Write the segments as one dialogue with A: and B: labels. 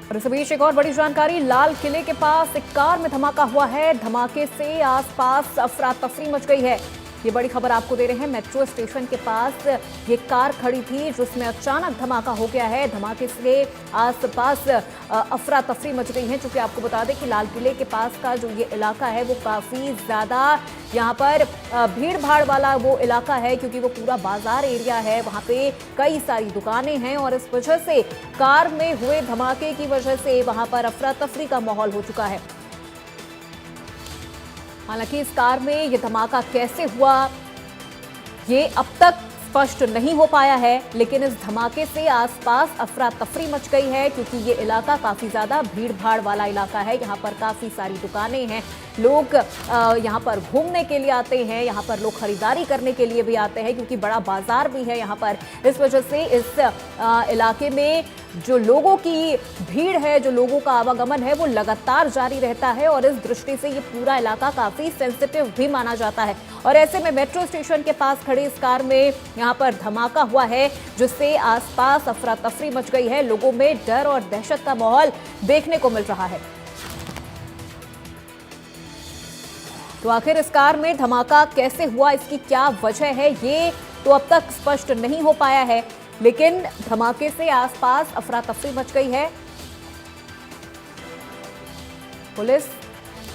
A: और इस बीच एक और बड़ी जानकारी, लाल किले के पास एक कार में धमाका हुआ है। धमाके से आसपास अफरा तफरी मच गई है। ये बड़ी खबर आपको दे रहे हैं। मेट्रो स्टेशन के पास ये कार खड़ी थी जिसमें अचानक धमाका हो गया है। धमाके से आसपास अफरा तफरी मच गई है। चूंकि आपको बता दें कि लाल किले के पास का जो ये इलाका है वो काफी ज्यादा यहाँ पर भीड़ भाड़ वाला वो इलाका है, क्योंकि वो पूरा बाजार एरिया है। वहां पे कई सारी दुकानें हैं और इस वजह से कार में हुए धमाके की वजह से वहां पर अफरा तफरी का माहौल हो चुका है। हालांकि इस कार में ये धमाका कैसे हुआ ये अब तक स्पष्ट नहीं हो पाया है, लेकिन इस धमाके से आसपास अफरा तफरी मच गई है, क्योंकि ये इलाका काफी ज्यादा भीड़ भाड़ वाला इलाका है। यहाँ पर काफी सारी दुकानें हैं, लोग यहाँ पर घूमने के लिए आते हैं, यहाँ पर लोग खरीदारी करने के लिए भी आते हैं, क्योंकि बड़ा बाजार भी है यहाँ पर। इस वजह से इस इलाके में जो लोगों की भीड़ है, जो लोगों का आवागमन है, वो लगातार जारी रहता है और इस दृष्टि से ये पूरा इलाका काफी सेंसिटिव भी माना जाता है। और ऐसे में मेट्रो स्टेशन के पास खड़ी इस कार में यहाँ पर धमाका हुआ है, जिससे आसपास अफरा तफरी मच गई है। लोगों में डर और दहशत का माहौल देखने को मिल रहा है। तो आखिर इस कार में धमाका कैसे हुआ, इसकी क्या वजह है, ये तो अब तक स्पष्ट नहीं हो पाया है, लेकिन धमाके से आसपास अफरा तफरी मच गई है। पुलिस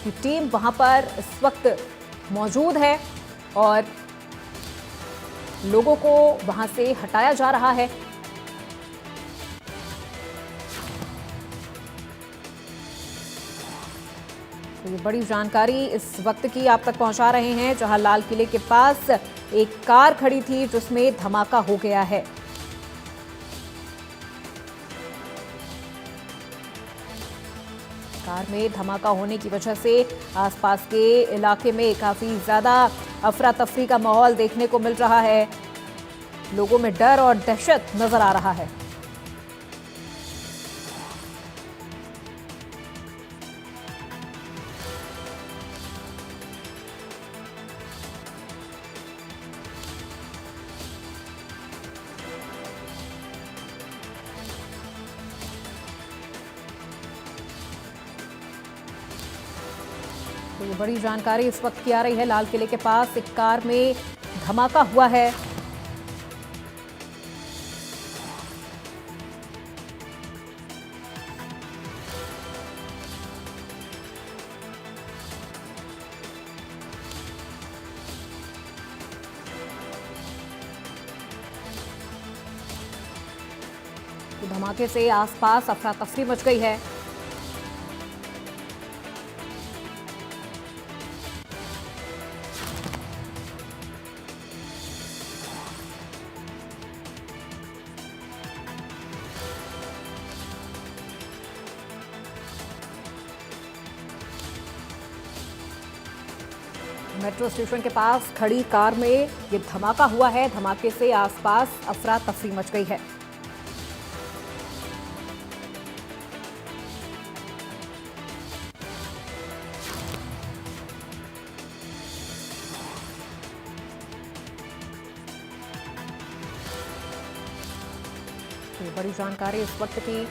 A: की टीम वहां पर इस वक्त मौजूद है और लोगों को वहां से हटाया जा रहा है। तो ये बड़ी जानकारी इस वक्त की आप तक पहुंचा रहे हैं, जहां लाल किले के पास एक कार खड़ी थी जिसमें धमाका हो गया है। कार में धमाका होने की वजह से आसपास के इलाके में काफी ज्यादा अफरा तफरी का माहौल देखने को मिल रहा है। लोगों में डर और दहशत नजर आ रहा है। तो ये बड़ी जानकारी इस वक्त की आ रही है। लाल किले के पास एक कार में धमाका हुआ है। तो धमाके से आसपास अफरा तफरी मच गई है। मेट्रो स्टेशन के पास खड़ी कार में ये धमाका हुआ है। धमाके से आसपास अफरा तफरी मच गई है। ये बड़ी जानकारी इस वक्त की।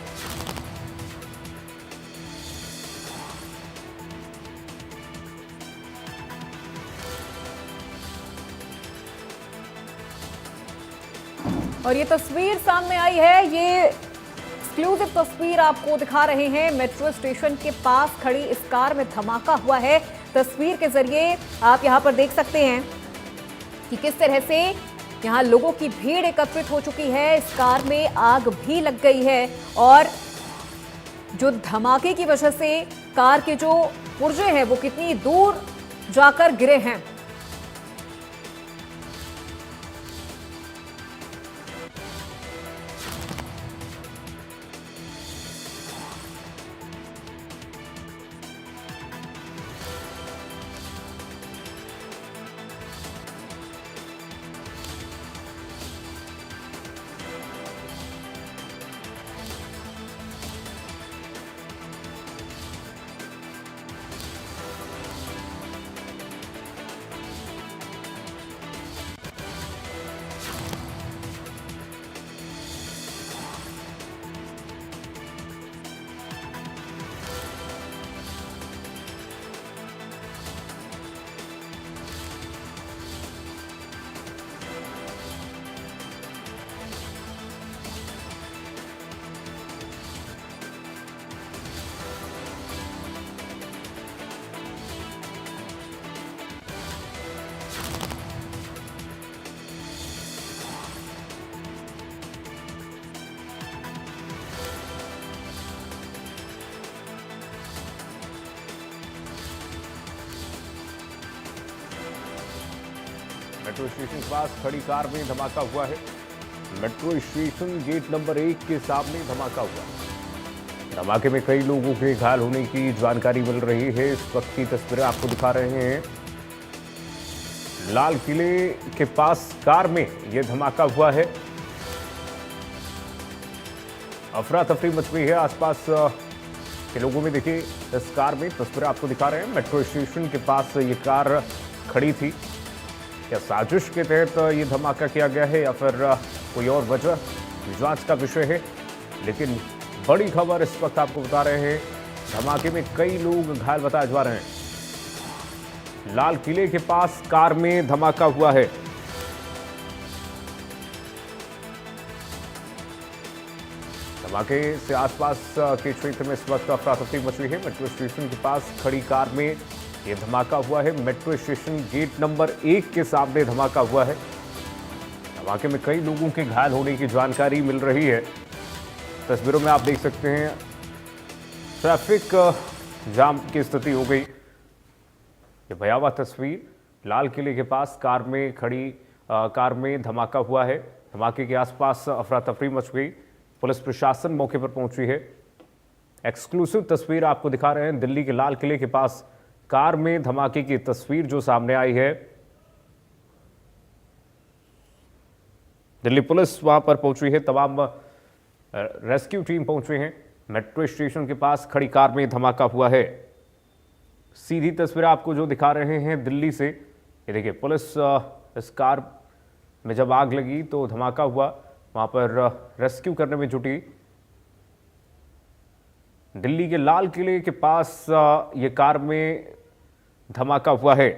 A: और ये तस्वीर सामने आई है, ये एक्सक्लूसिव तस्वीर आपको दिखा रहे हैं। मेट्रो स्टेशन के पास खड़ी इस कार में धमाका हुआ है। तस्वीर के जरिए आप यहां पर देख सकते हैं कि किस तरह से यहां लोगों की भीड़ एकत्रित हो चुकी है। इस कार में आग भी लग गई है और जो धमाके की वजह से कार के जो पुर्जे हैं वो कितनी दूर जाकर गिरे हैं।
B: मेट्रो स्टेशन के पास खड़ी कार में धमाका हुआ है। मेट्रो स्टेशन गेट नंबर 1 के सामने धमाका हुआ है। धमाके में कई लोगों के घायल होने की जानकारी मिल रही है। इस वक्त की तस्वीरें आपको दिखा रहे हैं। लाल किले के पास कार में यह धमाका हुआ है। अफरा तफरी मच गई है आसपास के लोगों में। देखिए इस कार में तस्वीरें आपको दिखा रहे हैं। मेट्रो स्टेशन के पास ये कार खड़ी थी। क्या साजिश के तहत ये धमाका किया गया है या फिर कोई और वजह, जांच का विषय है। लेकिन बड़ी खबर इस वक्त आपको बता रहे हैं, धमाके में कई लोग घायल बताए जा रहे हैं। लाल किले के पास कार में धमाका हुआ है। धमाके से आसपास के क्षेत्र में इस वक्त अफरा तफरी मच गई है। मेट्रो स्टेशन के पास खड़ी कार में यह धमाका हुआ है। मेट्रो स्टेशन गेट नंबर 1 के सामने धमाका हुआ है। धमाके में कई लोगों के घायल होने की जानकारी मिल रही है। तस्वीरों में आप देख सकते हैं ट्रैफिक जाम की स्थिति हो गई। ये भयावह तस्वीर, लाल किले के पास कार में खड़ी कार में धमाका हुआ है। धमाके के आसपास अफरा तफरी मच गई। पुलिस प्रशासन मौके पर पहुंची है। एक्सक्लूसिव तस्वीर आपको दिखा रहे हैं। दिल्ली के लाल किले के पास कार में धमाके की तस्वीर जो सामने आई है। दिल्ली पुलिस वहां पर पहुंची है। तमाम रेस्क्यू टीम पहुंचे हैं। मेट्रो स्टेशन के पास खड़ी कार में धमाका हुआ है। सीधी तस्वीर आपको जो दिखा रहे हैं दिल्ली से। ये देखिए पुलिस इस कार में जब आग लगी तो धमाका हुआ, वहां पर रेस्क्यू करने में जुटी। दिल्ली के लाल किले के पास ये कार में धमाका हुआ है।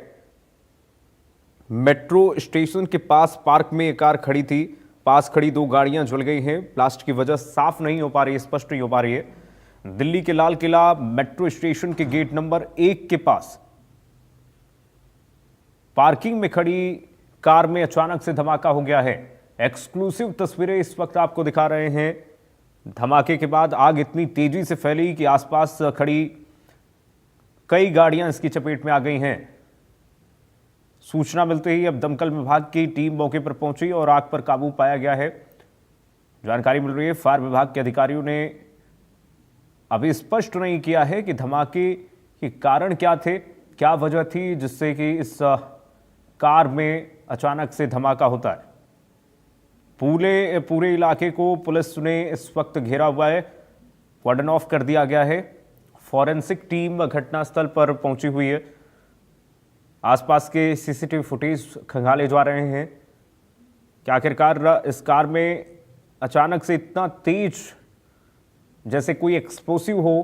B: मेट्रो स्टेशन के पास पार्क में ये कार खड़ी थी। पास खड़ी 2 गाड़ियां जल गई हैं। ब्लास्ट की वजह साफ नहीं हो पा रही है, स्पष्ट नहीं हो पा रही है। दिल्ली के लाल किला मेट्रो स्टेशन के गेट नंबर 1 के पास पार्किंग में खड़ी कार में अचानक से धमाका हो गया है। एक्सक्लूसिव तस्वीरें इस वक्त आपको दिखा रहे हैं। धमाके के बाद आग इतनी तेजी से फैली कि आसपास खड़ी कई गाड़ियां इसकी चपेट में आ गई हैं। सूचना मिलते ही अब दमकल विभाग की टीम मौके पर पहुंची और आग पर काबू पाया गया है। जानकारी मिल रही है फायर विभाग के अधिकारियों ने अभी स्पष्ट नहीं किया है कि धमाके के कारण क्या थे, क्या वजह थी जिससे कि इस कार में अचानक से धमाका होता है। पूरे इलाके को पुलिस ने इस वक्त घेरा हुआ है, कॉर्डन ऑफ कर दिया गया है। फॉरेंसिक टीम घटनास्थल पर पहुंची हुई है। आसपास के सीसीटीवी फुटेज खंगाले जा रहे हैं कि आखिरकार इस कार में अचानक से इतना तेज, जैसे कोई एक्सप्लोसिव हो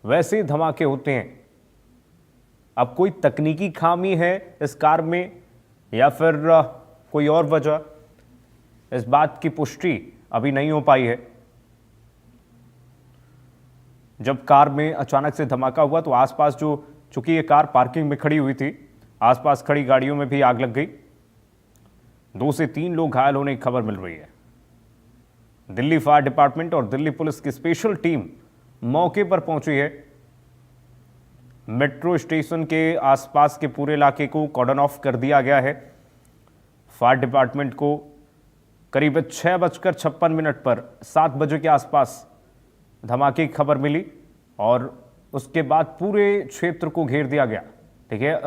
B: वैसे धमाके होते हैं। अब कोई तकनीकी खामी है इस कार में या फिर कोई और वजह, इस बात की पुष्टि अभी नहीं हो पाई है। जब कार में अचानक से धमाका हुआ तो आसपास चूंकि ये कार पार्किंग में खड़ी हुई थी, आसपास खड़ी गाड़ियों में भी आग लग गई। 2 से 3 लोग घायल होने की खबर मिल रही है। दिल्ली फायर डिपार्टमेंट और दिल्ली पुलिस की स्पेशल टीम मौके पर पहुंची है। मेट्रो स्टेशन के आसपास के पूरे इलाके को कॉर्डन ऑफ कर दिया गया है। फायर डिपार्टमेंट को करीब 6:56 पर 7 बजे के आसपास धमाके की खबर मिली और उसके बाद पूरे क्षेत्र को घेर दिया गया। देखिए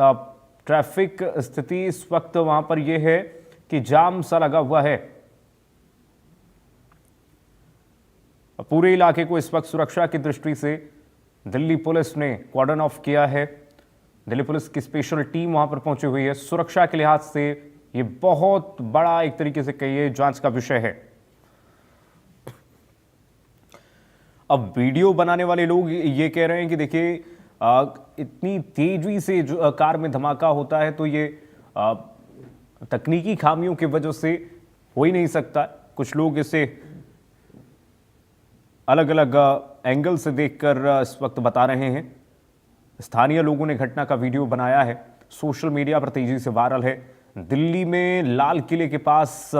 B: ट्रैफिक स्थिति इस वक्त वहां पर यह है कि जाम सा लगा हुआ है। पूरे इलाके को इस वक्त सुरक्षा की दृष्टि से दिल्ली पुलिस ने कॉर्डन ऑफ किया है। दिल्ली पुलिस की स्पेशल टीम वहां पर पहुंची हुई है। सुरक्षा के लिहाज से यह बहुत बड़ा एक तरीके से कहिए जांच का विषय है। अब वीडियो बनाने वाले लोग ये कह रहे हैं कि देखिए इतनी तेजी से जो कार में धमाका होता है तो ये तकनीकी खामियों की वजह से हो ही नहीं सकता। कुछ लोग इसे अलग अलग एंगल से देखकर इस वक्त बता रहे हैं। स्थानीय लोगों ने घटना का वीडियो बनाया है, सोशल मीडिया पर तेजी से वायरल है। दिल्ली में लाल किले के पास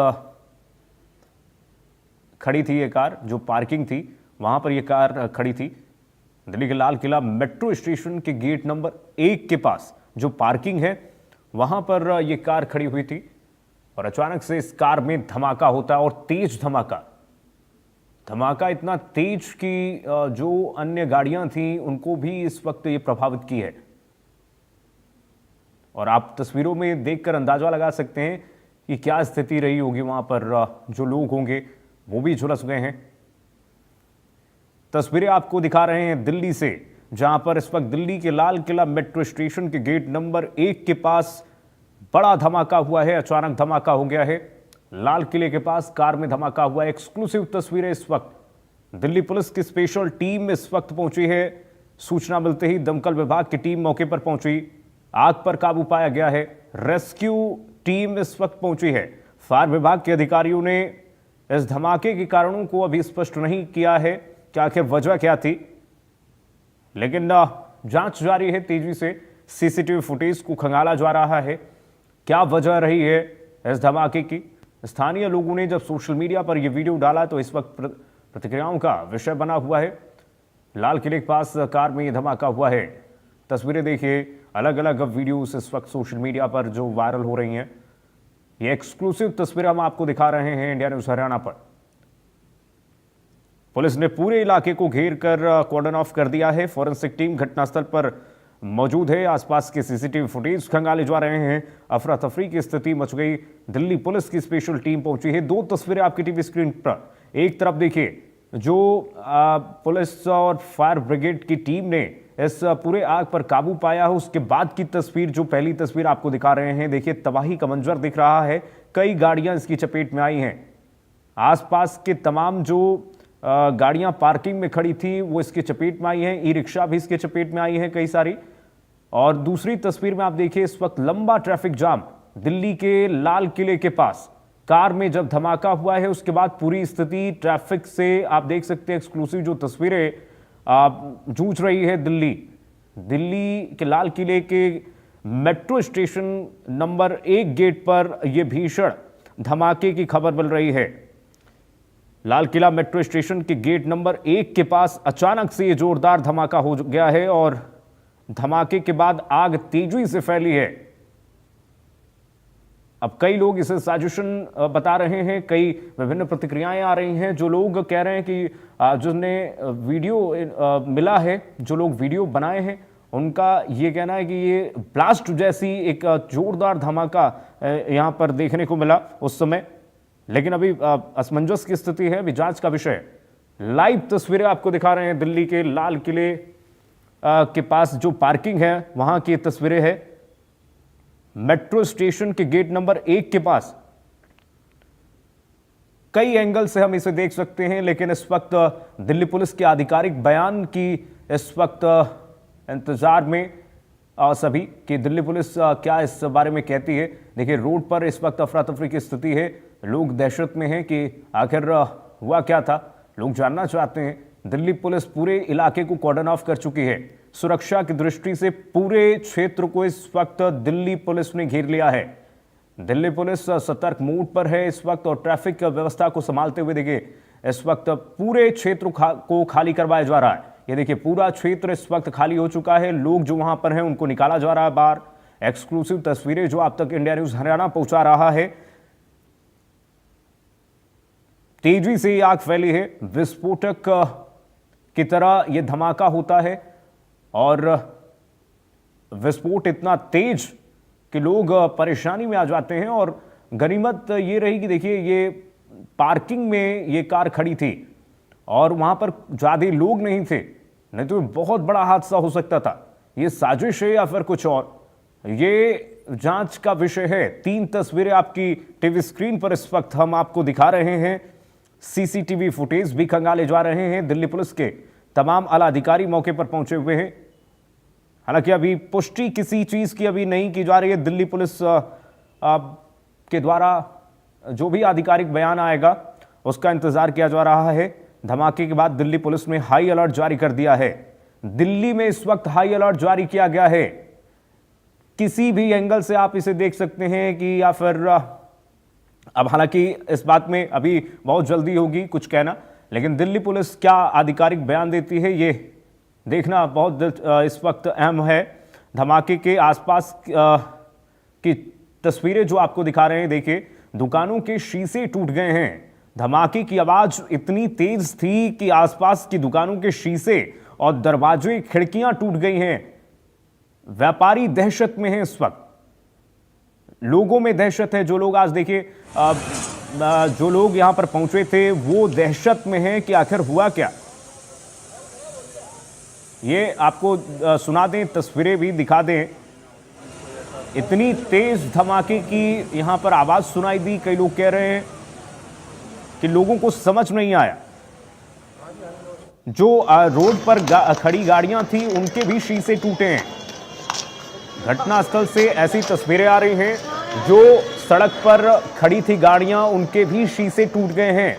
B: खड़ी थी ये कार, जो पार्किंग थी वहां पर यह कार खड़ी थी। दिल्ली के लाल किला मेट्रो स्टेशन के गेट नंबर 1 के पास जो पार्किंग है वहां पर यह कार खड़ी हुई थी। और अचानक से इस कार में धमाका होता है और तेज धमाका। धमाका इतना तेज कि जो अन्य गाड़ियां थीं उनको भी इस वक्त ये प्रभावित की है। और आप तस्वीरों में देखकर अंदाजा लगा सकते हैं कि क्या स्थिति रही होगी वहां पर। जो लोग होंगे वो भी झुलस गए हैं। तस्वीरें आपको दिखा रहे हैं दिल्ली से, जहां पर इस वक्त दिल्ली के लाल किला मेट्रो स्टेशन के गेट नंबर 1 के पास बड़ा धमाका हुआ है। अचानक धमाका हो गया है। लाल किले के पास कार में धमाका हुआ है। एक्सक्लूसिव तस्वीरें इस वक्त। दिल्ली पुलिस की स्पेशल टीम इस वक्त पहुंची है। सूचना मिलते ही दमकल विभाग की टीम मौके पर पहुंची। आग पर काबू पाया गया है। रेस्क्यू टीम इस वक्त पहुंची है। फायर विभाग के अधिकारियों ने इस धमाके के कारणों को अभी स्पष्ट नहीं किया है कि आखिर वजह क्या थी, लेकिन जांच जारी है तेजी से। सीसीटीवी फुटेज को खंगाला जा रहा है, क्या वजह रही है इस धमाके की। स्थानीय लोगों ने जब सोशल मीडिया पर यह वीडियो डाला तो इस वक्त प्रतिक्रियाओं का विषय बना हुआ है। लाल किले के पास कार में यह धमाका हुआ है। तस्वीरें देखिए, अलग अलग वीडियोस इस वक्त सोशल मीडिया पर जो वायरल हो रही हैं। ये एक्सक्लूसिव तस्वीरें हम आपको दिखा रहे हैं इंडिया न्यूज हरियाणा पर। पुलिस ने पूरे इलाके को घेर कर कॉर्डन ऑफ कर दिया है। फॉरेंसिक टीम घटनास्थल पर मौजूद है। आसपास के सीसीटीवी फुटेज खंगाले जा रहे हैं। अफरा तफरी की स्थिति मच गई। दिल्ली पुलिस की स्पेशल टीम पहुंची है। दो तस्वीरें आपकी टीवी स्क्रीन पर। एक तरफ देखिए, जो पुलिस और फायर ब्रिगेड की टीम ने इस पूरे आग पर काबू पाया है, उसके बाद की तस्वीर, जो पहली तस्वीर आपको दिखा रहे हैं, देखिए तबाही का मंजर दिख रहा है। कई गाड़ियां इसकी चपेट में आई हैं। आसपास के तमाम जो गाड़ियां पार्किंग में खड़ी थी वो इसके चपेट में आई हैं। ई रिक्शा भी इसके चपेट में आई है कई सारी। और दूसरी तस्वीर में आप देखिए, इस वक्त लंबा ट्रैफिक जाम दिल्ली के लाल किले के पास। कार में जब धमाका हुआ है उसके बाद पूरी स्थिति ट्रैफिक से आप देख सकते हैं। एक्सक्लूसिव जो तस्वीरें जूझ रही है दिल्ली के लाल किले के मेट्रो स्टेशन नंबर 1 गेट पर यह भीषण धमाके की खबर मिल रही है। लाल किला मेट्रो स्टेशन के गेट नंबर 1 के पास अचानक से यह जोरदार धमाका हो गया है और धमाके के बाद आग तेजी से फैली है। अब कई लोग इसे साजिशन बता रहे हैं। कई विभिन्न प्रतिक्रियाएं आ रही हैं। जो लोग कह रहे हैं कि जिन्हें वीडियो मिला है, जो लोग वीडियो बनाए हैं, उनका ये कहना है कि ये ब्लास्ट जैसी एक जोरदार धमाका यहां पर देखने को मिला उस समय। लेकिन अभी असमंजस की स्थिति है, अभी जांच का विषय है। लाइव तस्वीरें आपको दिखा रहे हैं दिल्ली के लाल किले के पास जो पार्किंग है वहां की तस्वीरें है। मेट्रो स्टेशन के गेट नंबर 1 के पास कई एंगल से हम इसे देख सकते हैं, लेकिन इस वक्त दिल्ली पुलिस के आधिकारिक बयान की इस वक्त इंतजार में सभी कि दिल्ली पुलिस क्या इस बारे में कहती है। देखिए, रोड पर इस वक्त अफरा तफरी की स्थिति है। लोग दहशत में हैं कि आखिर हुआ क्या था, लोग जानना चाहते हैं। दिल्ली पुलिस पूरे इलाके को कॉर्डन ऑफ कर चुकी है। सुरक्षा की दृष्टि से पूरे क्षेत्र को इस वक्त दिल्ली पुलिस ने घेर लिया है। दिल्ली पुलिस सतर्क मोड पर है इस वक्त और ट्रैफिक व्यवस्था को संभालते हुए देखिए इस वक्त पूरे क्षेत्र को खाली करवाया जा रहा है। ये देखिए, पूरा क्षेत्र इस वक्त खाली हो चुका है। लोग जो वहां पर हैं उनको निकाला जा रहा है बाहर। एक्सक्लूसिव तस्वीरें जो आप तक इंडिया न्यूज हरियाणा पहुंचा रहा है। तेजी से आग फैली है। विस्फोटक की तरह यह धमाका होता है और विस्फोट इतना तेज कि लोग परेशानी में आ जाते हैं। और गनीमत ये रही कि देखिए, ये पार्किंग में ये कार खड़ी थी और वहां पर ज्यादा लोग नहीं थे, नहीं तो बहुत बड़ा हादसा हो सकता था। ये साजिश है या फिर कुछ और, ये जांच का विषय है। 3 तस्वीरें आपकी टीवी स्क्रीन पर इस वक्त हम आपको दिखा रहे हैं। सीसीटीवी फुटेज भी खंगाले जा रहे हैं। दिल्ली पुलिस के तमाम आला अधिकारी मौके पर पहुंचे हुए हैं। हालांकि अभी पुष्टि किसी चीज की अभी नहीं की जा रही है। दिल्ली पुलिस के द्वारा जो भी आधिकारिक बयान आएगा उसका इंतजार किया जा रहा है। धमाके के बाद दिल्ली पुलिस ने हाई अलर्ट जारी कर दिया है। दिल्ली में इस वक्त हाई अलर्ट जारी किया गया है। किसी भी एंगल से आप इसे देख सकते हैं कि या फिर अब हालांकि इस बात में अभी बहुत जल्दी होगी कुछ कहना, लेकिन दिल्ली पुलिस क्या आधिकारिक बयान देती है ये देखना बहुत इस वक्त अहम है। धमाके के आसपास की तस्वीरें जो आपको दिखा रहे हैं, देखिए दुकानों के शीशे टूट गए हैं। धमाके की आवाज इतनी तेज थी कि आसपास की दुकानों के शीशे और दरवाजे खिड़कियां टूट गई हैं। व्यापारी दहशत में हैं इस वक्त, लोगों में दहशत है। जो लोग आज देखिए जो लोग यहां पर पहुंचे थे वो दहशत में हैं कि आखिर हुआ क्या। ये आपको सुना दें, तस्वीरें भी दिखा दें। इतनी तेज धमाके की यहां पर आवाज सुनाई दी। कई लोग कह रहे हैं कि लोगों को समझ नहीं आया। जो रोड पर खड़ी गाड़ियां थी उनके भी शीशे टूटे हैं। घटनास्थल से ऐसी तस्वीरें आ रही हैं, जो सड़क पर खड़ी थी गाड़ियां उनके भी शीशे टूट गए हैं।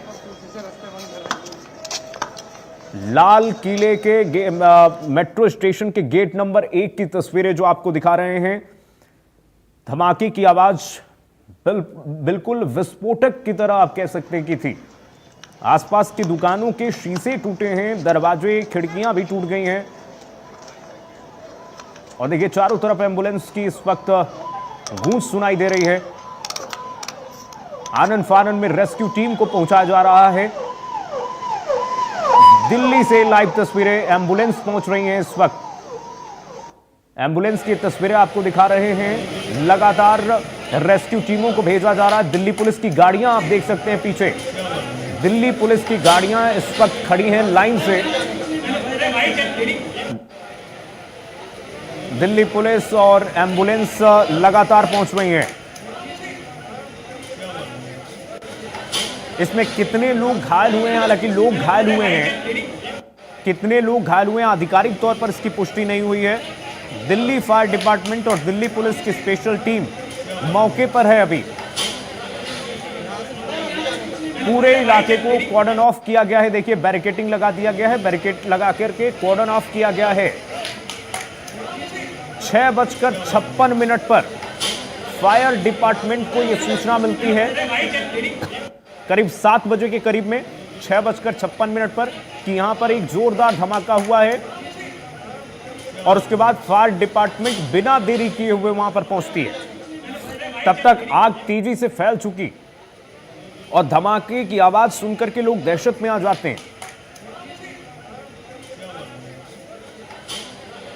B: लाल किले के मेट्रो स्टेशन के गेट नंबर 1 की तस्वीरें जो आपको दिखा रहे हैं। धमाके की आवाज बिल्कुल विस्फोटक की तरह आप कह सकते हैं कि थी। आसपास की दुकानों के शीशे टूटे हैं, दरवाजे खिड़कियां भी टूट गई हैं। और देखिए चारों तरफ एम्बुलेंस की इस वक्त गूंज सुनाई दे रही है। आनन फानन में रेस्क्यू टीम को पहुंचाया जा रहा है। दिल्ली से लाइव तस्वीरें, एम्बुलेंस पहुंच रही हैं इस वक्त। एम्बुलेंस की तस्वीरें आपको दिखा रहे हैं। लगातार रेस्क्यू टीमों को भेजा जा रहा है। दिल्ली पुलिस की गाड़ियां आप देख सकते हैं पीछे। दिल्ली पुलिस की गाड़ियां इस वक्त खड़ी हैं लाइन से। दिल्ली पुलिस और एम्बुलेंस लगातार पहुंच रही हैं। इसमें कितने लोग घायल हुए हैं, हालांकि लोग घायल हुए हैं, कितने लोग घायल हुए हैं आधिकारिक तौर पर इसकी पुष्टि नहीं हुई है। दिल्ली फायर डिपार्टमेंट और दिल्ली पुलिस की स्पेशल टीम मौके पर है। अभी पूरे इलाके को कॉर्डन ऑफ किया गया है। देखिए बैरिकेडिंग लगा दिया गया है, बैरिकेड लगा करके कॉर्डन ऑफ किया गया है। 6:56 पर फायर डिपार्टमेंट को यह सूचना मिलती है, करीब 7 बजे के करीब में 6:56 पर, कि यहां पर एक जोरदार धमाका हुआ है। और उसके बाद फायर डिपार्टमेंट बिना देरी किए हुए वहां पर पहुंचती है। तब तक आग तेजी से फैल चुकी और धमाके की आवाज सुनकर के लोग दहशत में आ जाते हैं।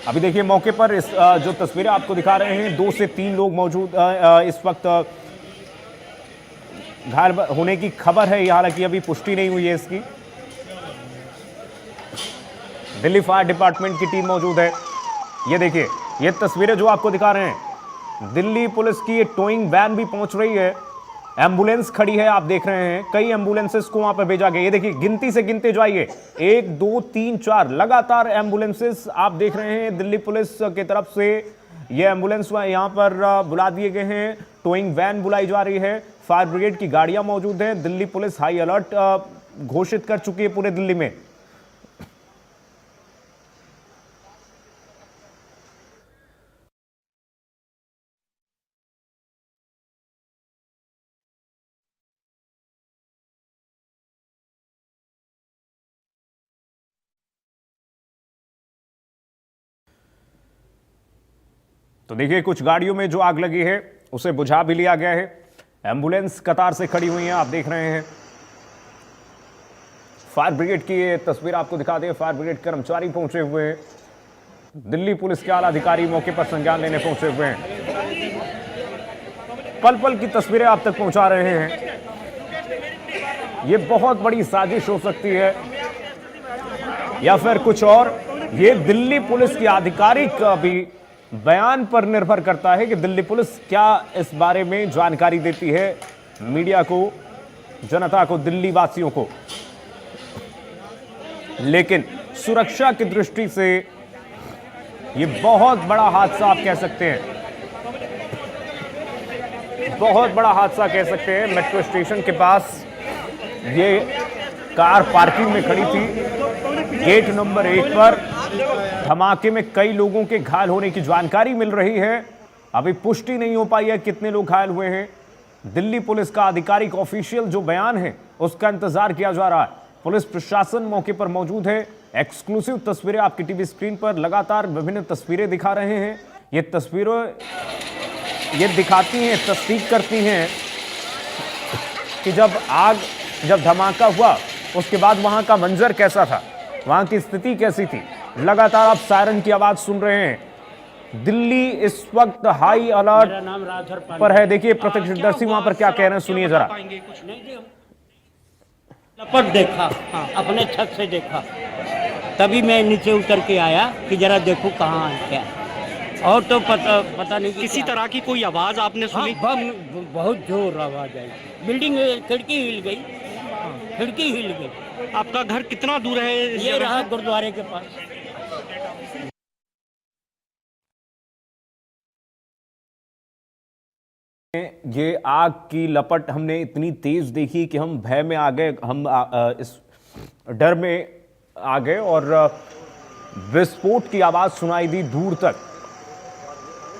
B: अभी देखिए मौके पर इस जो तस्वीरें आपको दिखा रहे हैं, 2 से 3 लोग मौजूद इस वक्त घायल होने की खबर है। हालांकि अभी पुष्टि नहीं हुई है इसकी। दिल्ली फायर डिपार्टमेंट की टीम मौजूद है। ये देखिए ये तस्वीरें जो आपको दिखा रहे हैं, दिल्ली पुलिस की ये टोइंग वैन भी पहुंच रही है। एम्बुलेंस खड़ी है, आप देख रहे हैं। कई एम्बुलेंसेस को वहां पर भेजा गया। ये देखिए गिनती से गिनते जाइए, 1 2 3 4 लगातार एम्बुलेंसेस आप देख रहे हैं। दिल्ली पुलिस की तरफ से ये एम्बुलेंस यहां पर बुला दिए गए हैं। टोइंग वैन बुलाई जा रही है। फायर ब्रिगेड की गाड़ियां मौजूद हैं। दिल्ली पुलिस हाई अलर्ट घोषित कर चुकी है पूरे दिल्ली में। तो देखिए कुछ गाड़ियों में जो आग लगी है उसे बुझा भी लिया गया है। एम्बुलेंस कतार से खड़ी हुई है, आप देख रहे हैं। फायर ब्रिगेड की ये तस्वीर आपको दिखा दें। फायर ब्रिगेड कर्मचारी पहुंचे हुए हैं। दिल्ली पुलिस के आला अधिकारी मौके पर संज्ञान लेने पहुंचे हुए हैं। पल पल की तस्वीरें आप तक पहुंचा रहे हैं। ये बहुत बड़ी साजिश हो सकती है या फिर कुछ और। ये दिल्ली पुलिस की आधिकारिक अभी बयान पर निर्भर करता है कि दिल्ली पुलिस क्या इस बारे में जानकारी देती है मीडिया को, जनता को, दिल्ली वासियों को। लेकिन सुरक्षा की दृष्टि से यह बहुत बड़ा हादसा आप कह सकते हैं, बहुत बड़ा हादसा कह सकते हैं। मेट्रो स्टेशन के पास ये कार पार्किंग में खड़ी थी। गेट नंबर 1 पर धमाके में कई लोगों के घायल होने की जानकारी मिल रही है। अभी पुष्टि नहीं हो पाई है कितने लोग घायल हुए हैं। दिल्ली पुलिस का आधिकारिक ऑफिशियल जो बयान है उसका इंतजार किया जा रहा है। पुलिस प्रशासन मौके पर मौजूद है। एक्सक्लूसिव तस्वीरें आपकी टीवी स्क्रीन पर लगातार विभिन्न तस्वीरें दिखा रहे हैं। ये तस्वीरें ये दिखाती हैं, तस्दीक करती हैं कि जब धमाका हुआ उसके बाद वहां का मंजर कैसा था, वहां की स्थिति कैसी थी। लगातार आप सायरन की आवाज सुन रहे हैं। दिल्ली इस वक्त हाई अलर्ट पर है। देखिए प्रत्यक्षदर्शी वहां पर क्या कह रहे हैं, सुनिए जरा।
C: लपट देखा, अपने छत से देखा, तभी मैं नीचे उतर के आया कि जरा देखूं कहाँ है क्या। और तो पता नहीं
D: किसी तरह की कोई आवाज आपने सुनी?
C: बहुत जोर आवाज आई, बिल्डिंग खिड़की हिल गई, खिड़की हिल गई।
D: आपका घर कितना दूर है?
C: ये रहा गुरुद्वारे के पास।
B: ये आग की लपट हमने इतनी तेज देखी कि हम भय में आ गए, हम इस डर में आ गए और विस्फोट की आवाज सुनाई दी दूर तक।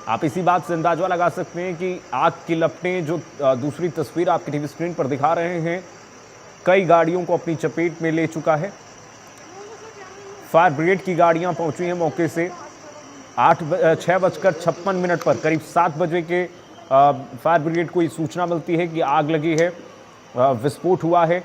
B: आप इसी बात से अंदाजा लगा सकते हैं कि आग की लपटें, जो दूसरी तस्वीर आपकी टीवी स्क्रीन पर दिखा रहे हैं, कई गाड़ियों को अपनी चपेट में ले चुका है। फायर ब्रिगेड की गाड़ियां पहुंची हैं मौके से। 6:56 पर करीब 7 बजे के फायर ब्रिगेड को ये सूचना मिलती है कि आग लगी है, विस्फोट हुआ है।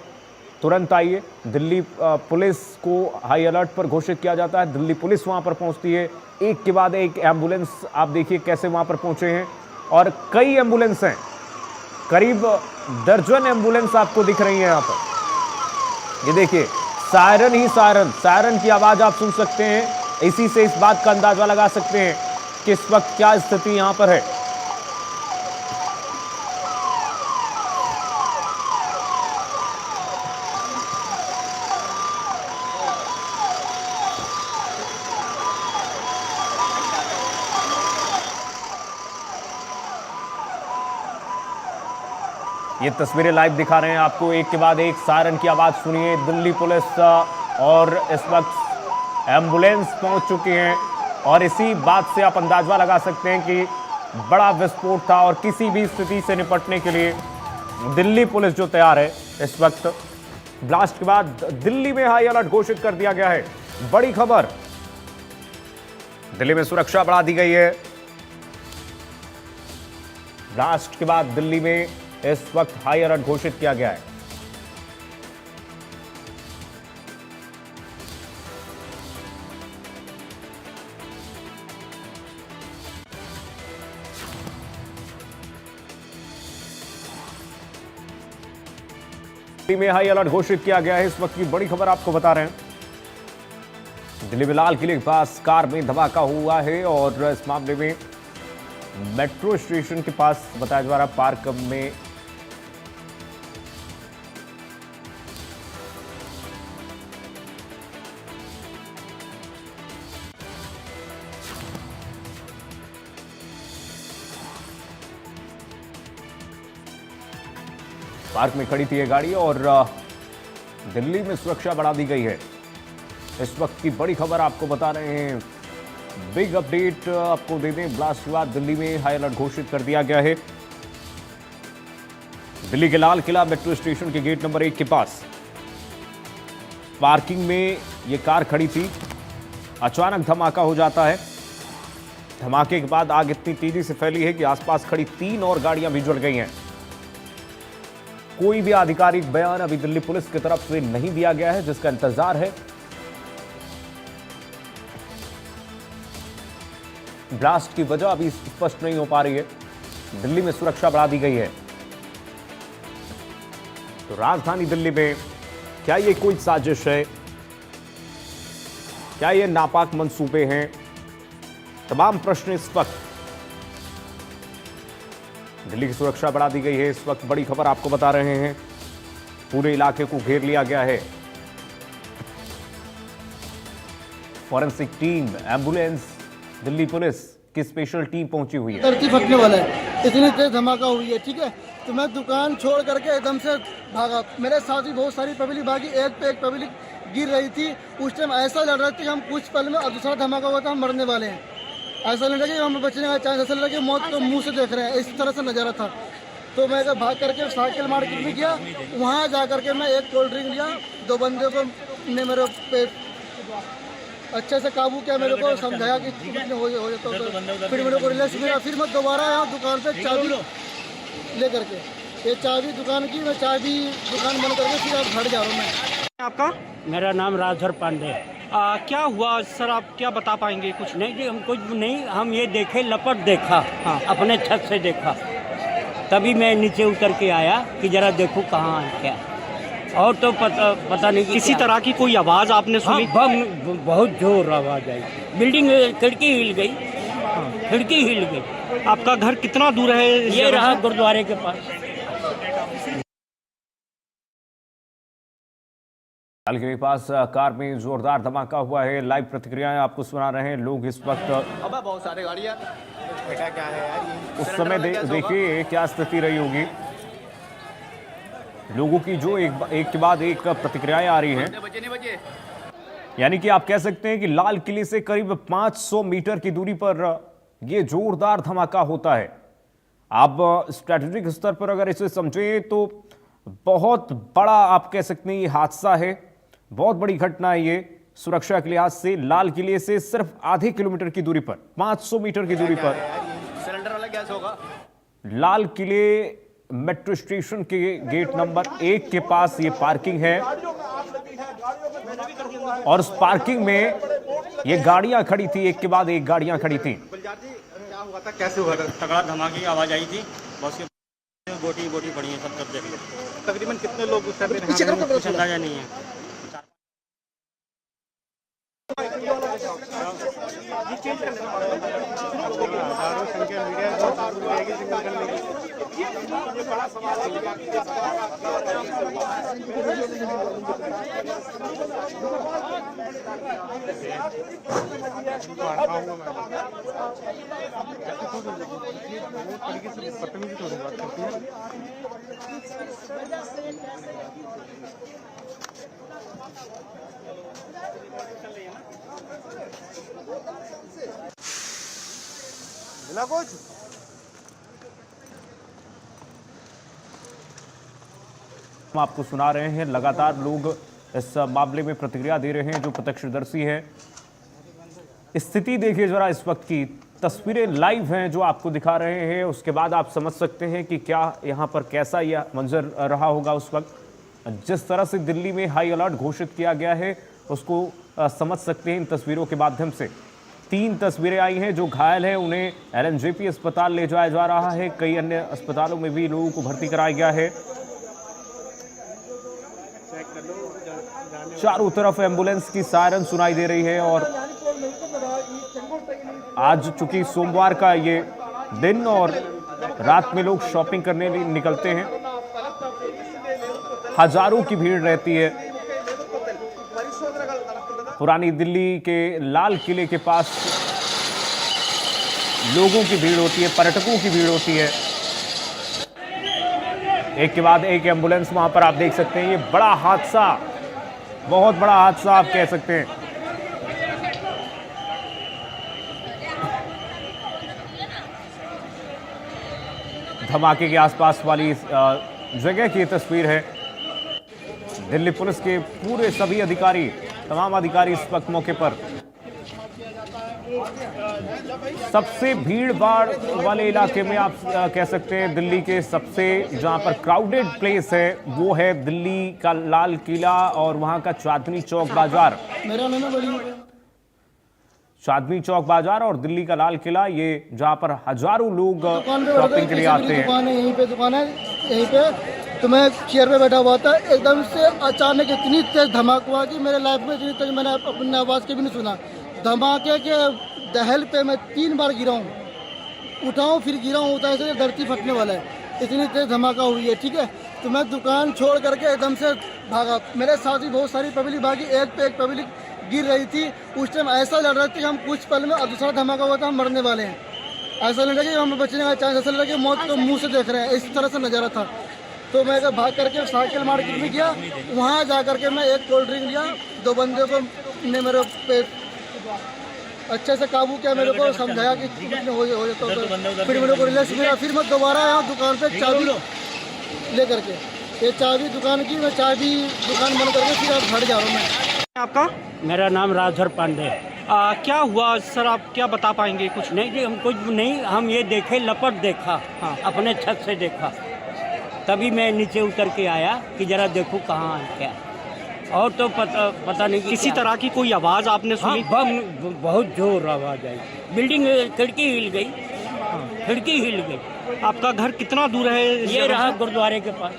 B: तुरंत आइए। दिल्ली पुलिस को हाई अलर्ट पर घोषित किया जाता है। दिल्ली पुलिस वहां पर पहुंचती है, एक के बाद एक एम्बुलेंस आप देखिए कैसे वहां पर पहुंचे हैं, और कई एम्बुलेंस हैं, करीब दर्जन एम्बुलेंस आपको दिख रही हैं यहां पर। ये देखिए सायरन ही सायरन, सायरन की आवाज आप सुन सकते हैं। इसी से इस बात का अंदाजा लगा सकते हैं कि इस वक्त क्या स्थिति यहां पर है। ये तस्वीरें लाइव दिखा रहे हैं आपको, एक के बाद एक सायरन की आवाज सुनिए। दिल्ली पुलिस और इस वक्त एम्बुलेंस पहुंच चुकी हैं, और इसी बात से आप अंदाजा लगा सकते हैं कि बड़ा विस्फोट था, और किसी भी स्थिति से निपटने के लिए दिल्ली पुलिस जो तैयार है इस वक्त। ब्लास्ट के बाद दिल्ली में हाई अलर्ट घोषित कर दिया गया है। बड़ी खबर, दिल्ली में सुरक्षा बढ़ा दी गई है। ब्लास्ट के बाद दिल्ली में इस वक्त हाई अलर्ट घोषित किया गया है। दिल्ली में हाई अलर्ट घोषित किया गया है। इस वक्त की बड़ी खबर आपको बता रहे हैं। दिल्ली में लाल किले के पास कार में धमाका हुआ है, और इस मामले में मेट्रो स्टेशन के पास बताया जा रहा पार्क में खड़ी थी ये गाड़ी, और दिल्ली में सुरक्षा बढ़ा दी गई है। इस वक्त की बड़ी खबर आपको बता रहे हैं। बिग अपडेट आपको दे दें, ब्लास्ट के बाद दिल्ली में हाई अलर्ट घोषित कर दिया गया है। दिल्ली के लाल किला मेट्रो स्टेशन के गेट नंबर 1 के पास पार्किंग में ये कार खड़ी थी। अचानक धमाका हो जाता है। धमाके के बाद आग इतनी तेजी से फैली है कि आसपास खड़ी 3 और गाड़ियां भी जल गई हैं। कोई भी आधिकारिक बयान अभी दिल्ली पुलिस की तरफ से नहीं दिया गया है, जिसका इंतजार है। ब्लास्ट की वजह अभी स्पष्ट नहीं हो पा रही है। दिल्ली में सुरक्षा बढ़ा दी गई है। तो राजधानी दिल्ली में क्या ये कोई साजिश है? क्या ये नापाक मंसूबे हैं? तमाम प्रश्न इस वक्त। दिल्ली की सुरक्षा बढ़ा दी गई है। इस वक्त बड़ी खबर आपको बता रहे हैं। पूरे इलाके को घेर लिया गया है। Forensic team, ambulance, Delhi police की स्पेशल टीम पहुंची हुई है।
E: धरती फटने वाला है, इतनी तेज धमाका हुई है। ठीक है, तो मैं दुकान छोड़ करके एकदम से भागा। मेरे साथ भी बहुत सारी पब्लिक भागी, एक पे एक पब्लिक गिर रही थी। उस टाइम ऐसा लग रहा था कि हम कुछ पल में, और दूसरा धमाका हुआ था हम मरने वाले हैं। ऐसा लग रहा कि हम बचने का चांस, ऐसा लग रहा कि मौत को मुंह से देख रहे हैं, इस तरह से नज़ारा था। तो मैं भाग करके साइकिल मार्केट में गया। वहाँ जा करके मैं एक कोल्ड ड्रिंक लिया। 2 बंदे को ने मेरे पे अच्छे से काबू किया, मेरे को समझाया कि हो जाता तो फिर मेरे को रिलैक्स मिला। फिर मैं दोबारा यहाँ दुकान पे चाबी ले करके ये चाबी दुकान की, मैं चाबी दुकान बंद करके फिर अब घर जा रहा हूँ मैं।
D: आपका
C: मेरा नाम राजधर पांडे।
D: क्या हुआ सर, आप क्या बता पाएंगे कुछ?
C: नहीं जी, हम कुछ नहीं, हम ये देखे लपट देखा,
D: हाँ।
C: अपने छत से देखा, तभी मैं नीचे उतर के आया कि जरा देखूं कहाँ है क्या। और तो पता नहीं कि
D: किसी
C: क्या।
D: तरह की कोई आवाज़ आपने
C: हाँ,
D: सुनी?
C: बहुत जोर आवाज आई, बिल्डिंग खिड़की हिल गई, खिड़की हिल गई।
D: आपका घर कितना दूर है इस
C: ये
D: जगह
C: रहा
D: से?
C: गुरुद्वारे के पास।
B: लाल किले के पास कार में जोरदार धमाका हुआ है। लाइव प्रतिक्रियाएं आपको सुना रहे हैं लोग इस वक्त।
F: अबे बहुत सारे गाड़ी यार, बेटा क्या है यार ये?
B: उस समय देखिए क्या स्थिति रही होगी। लोगों की जो एक के बाद एक प्रतिक्रियाएं आ रही हैं।
F: बचे नहीं बचे?
B: यानी कि आप कह सकते हैं कि लाल किले से करीब 500 मीटर की दूरी पर यह जोरदार धमाका होता है। आप स्ट्रैटेजिक स्तर पर अगर इसे समझें तो बहुत बड़ा आप कह सकते हैं ये हादसा है, बहुत बड़ी घटना है ये सुरक्षा के लिहाज से। लाल किले से सिर्फ आधे किलोमीटर की दूरी पर, 500 मीटर की दूरी पर
F: सिलेंडर वाला गैस होगा।
B: लाल किले मेट्रो स्टेशन के गेट नंबर 1 के पास ये पार्किंग है और उस पार्किंग में ये गाड़ियां खड़ी थी, एक के बाद एक गाड़ियां खड़ी थी।
F: क्या हुआ था, कैसे हुआ था?
G: तगड़ा धमाके की आवाज़ आई थी, बस के गोटी गोटी पड़ी है, सब कर देख लो।
F: तकरीबन कितने लोग उस टाइम पे
G: कुछ अंदाजा नहीं है।
F: हजारों संख्या मीडिया सिंगल करने बदतमीजी थोड़ी बात करती है। मिला कुछ?
B: हम आपको सुना रहे हैं, लगातार लोग इस मामले में प्रतिक्रिया दे रहे हैं जो प्रत्यक्षदर्शी हैं। स्थिति देखिए जरा, इस वक्त की तस्वीरें लाइव हैं जो आपको दिखा रहे हैं, उसके बाद आप समझ सकते हैं कि क्या यहाँ पर कैसा यह मंजर रहा होगा उस वक्त। जिस तरह से दिल्ली में हाई अलर्ट घोषित किया गया है उसको समझ सकते हैं इन तस्वीरों के माध्यम से। 3 तस्वीरें आई हैं, जो घायल हैं उन्हें LNJP अस्पताल ले जाया जा रहा है, कई अन्य अस्पतालों में भी लोगों को भर्ती कराया गया है। चारों तरफ एम्बुलेंस की सायरन सुनाई दे रही है और आज चूंकि सोमवार का ये दिन और रात में लोग शॉपिंग करने निकलते हैं, हजारों की भीड़ रहती है। पुरानी दिल्ली के लाल किले के पास लोगों की भीड़ होती है, पर्यटकों की भीड़ होती है। एक के बाद एक एम्बुलेंस वहां पर आप देख सकते हैं। ये बड़ा हादसा, बहुत बड़ा हादसा आप कह सकते हैं। धमाके के आसपास वाली जगह की तस्वीर है। दिल्ली पुलिस के पूरे सभी अधिकारी, तमाम अधिकारी इस वक्त मौके पर। सबसे भीड़ भाड़ वाले इलाके में आप कह सकते हैं दिल्ली के सबसे जहां पर क्राउडेड प्लेस है वो है दिल्ली का लाल किला और वहां का चांदनी चौक बाजार।
E: मेरा नाम है बड़ी
B: चांदनी चौक बाजार और दिल्ली का लाल किला, ये जहां पर हजारों लोग
E: दुकान पे
B: शॉपिंग के लिए आते हैं।
E: दुकान है, यहीं पे दुकान है, यहीं पे तो मैं चेयर पे बैठा हुआ था, एकदम से अचानक इतनी तेज धमाका हुआ कि मेरे लाइफ में इतनी तेज मैंने अपनी आवाज़ के भी नहीं सुना। धमाके के दहल पे मैं 3 बार गिरा हूँ, उठाऊँ फिर गिरा हूँ, उठा ऐसे धरती फटने वाला है, इतनी तेज धमाका हुई है। ठीक है, तो मैं दुकान छोड़ करके एकदम से भागा। मेरे साथ भी बहुत सारी पब्लिक भागी, एक पे एक पब्लिक गिर रही थी। उस टाइम ऐसा लग रहा था कि हम कुछ पल में, और दूसरा धमाका हुआ था हम मरने वाले हैं। ऐसा लग रहा कि हमें बचने का चांस, ऐसा लग रहा कि मौत को मुंह से देख रहे हैं, इस तरह से नज़ारा था। तो मैं भाग करके साइकिल मार्केट में गया, वहाँ जा करके मैं एक कोल्ड ड्रिंक लिया। 2 बंदे को ने मेरे पे अच्छे से काबू किया, मेरे को समझाया कि हो जाता तो फिर मेरे को रिलैक्स मिला। फिर मैं दोबारा आया दुकान पे चाबी ले करके, ये चाबी दुकान की, मैं चाबी दुकान बंद करके फिर अब घर जा रहा हूँ मैं।
D: आपका?
C: मेरा नाम राजधर पांडे।
D: क्या हुआ सर, आप क्या बता पाएंगे कुछ?
C: नहीं जी, हम कुछ नहीं, हम ये देखे लपट देखा,
D: हाँ।
C: अपने छत से देखा, तभी मैं नीचे उतर के आया कि जरा देखूं कहाँ है क्या है। और तो पता नहीं कि
D: किसी
C: क्या
D: तरह की कोई आवाज आपने
C: हाँ,
D: सुनी?
C: बम बहुत जोर आवाज आई, बिल्डिंग खिड़की हिल गई, खिड़की हिल गई।
D: आपका घर कितना दूर है इस
C: ये
D: जगह
C: रहा
D: से?
C: गुरुद्वारे के पास।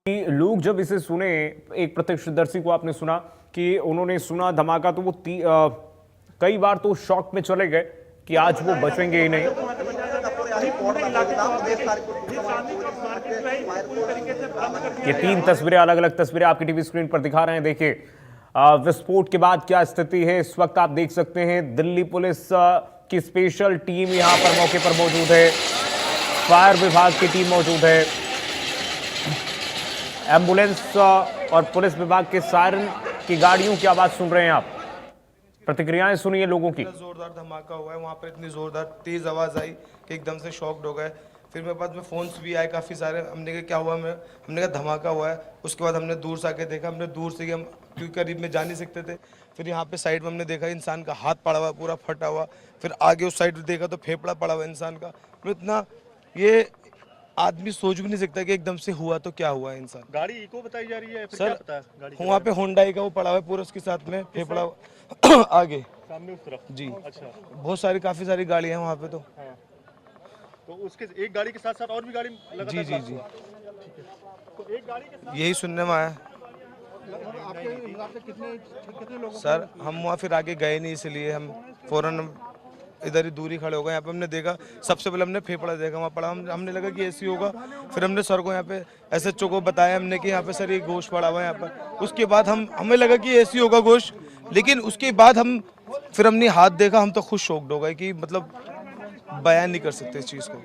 B: लोग जब इसे सुने, एक प्रत्यक्षदर्शी को आपने सुना कि उन्होंने सुना धमाका तो वो कई बार तो शॉक में चले गए कि आज वो बचेंगे ही नहीं। ये 3 तस्वीरें, अलग अलग तस्वीरें आपकी टीवी स्क्रीन पर दिखा रहे हैं। देखिए विस्फोट के बाद क्या स्थिति है इस वक्त आप देख सकते हैं। दिल्ली पुलिस की स्पेशल टीम यहां पर मौके पर मौजूद है, फायर विभाग की टीम मौजूद है, एम्बुलेंस और पुलिस विभाग के सायरन की गाड़ियों की आवाज सुन रहे हैं आप। प्रतिक्रियाएं सुनिए लोगों की।
H: जोरदार धमाका हुआ है वहाँ पर, इतनी जोरदार तेज आवाज़ आई कि एकदम से शॉक्ड हो गए। फिर मेरे पास में फ़ोन्स भी आए काफ़ी सारे। हमने कहा क्या हुआ, हमने कहा धमाका हुआ है। उसके बाद हमने दूर से आके देखा, हमने दूर से हम क्योंकि करीब में जा नहीं सकते थे। फिर यहाँ पे साइड में हमने देखा इंसान का हाथ पड़ा हुआ पूरा फटा हुआ। फिर आगे उस साइड देखा तो फेफड़ा पड़ा हुआ इंसान का। तो इतना ये आदमी सोच भी नहीं सकता कि एकदम से हुआ तो क्या हुआ इंसान।
F: गाड़ी इको बताई जा रही है, फिर
H: सर
F: क्या पता है गाड़ी
H: वहाँ पे होंडाई का वो पड़ा हुआ है पूरा, उसके साथ में फेफड़ा आगे
F: सामने उस तरफ?
H: जी
F: अच्छा,
H: बहुत सारी काफ़ी सारी गाड़ियाँ हैं वहाँ पे।
F: तो उसके एक गाड़ी के साथ साथ और भी गाड़ी लगातार
H: जी जी जी
F: तो एक गाड़ी के साथ
H: यही सुनने में आया सर। हम वहाँ फिर आगे गए नहीं, इसलिए हम फौरन इधर ही दूरी खड़े हो गए। यहाँ पे हमने देखा, सबसे पहले हमने फेफड़ा देखा वहाँ पड़ा, हमने लगा कि ऐसी होगा। फिर हमने सर को यहाँ पे एसएचओ को बताया हमने कि यहाँ पे सर ये गोश्त पड़ा हुआ है यहाँ पर। उसके बाद हमें लगा कि ऐसी होगा गोश्त, लेकिन उसके बाद फिर हमने हाथ देखा, हम तो खुद शॉक्ड हो गए कि मतलब बयान नहीं कर सकते इस चीज़ को।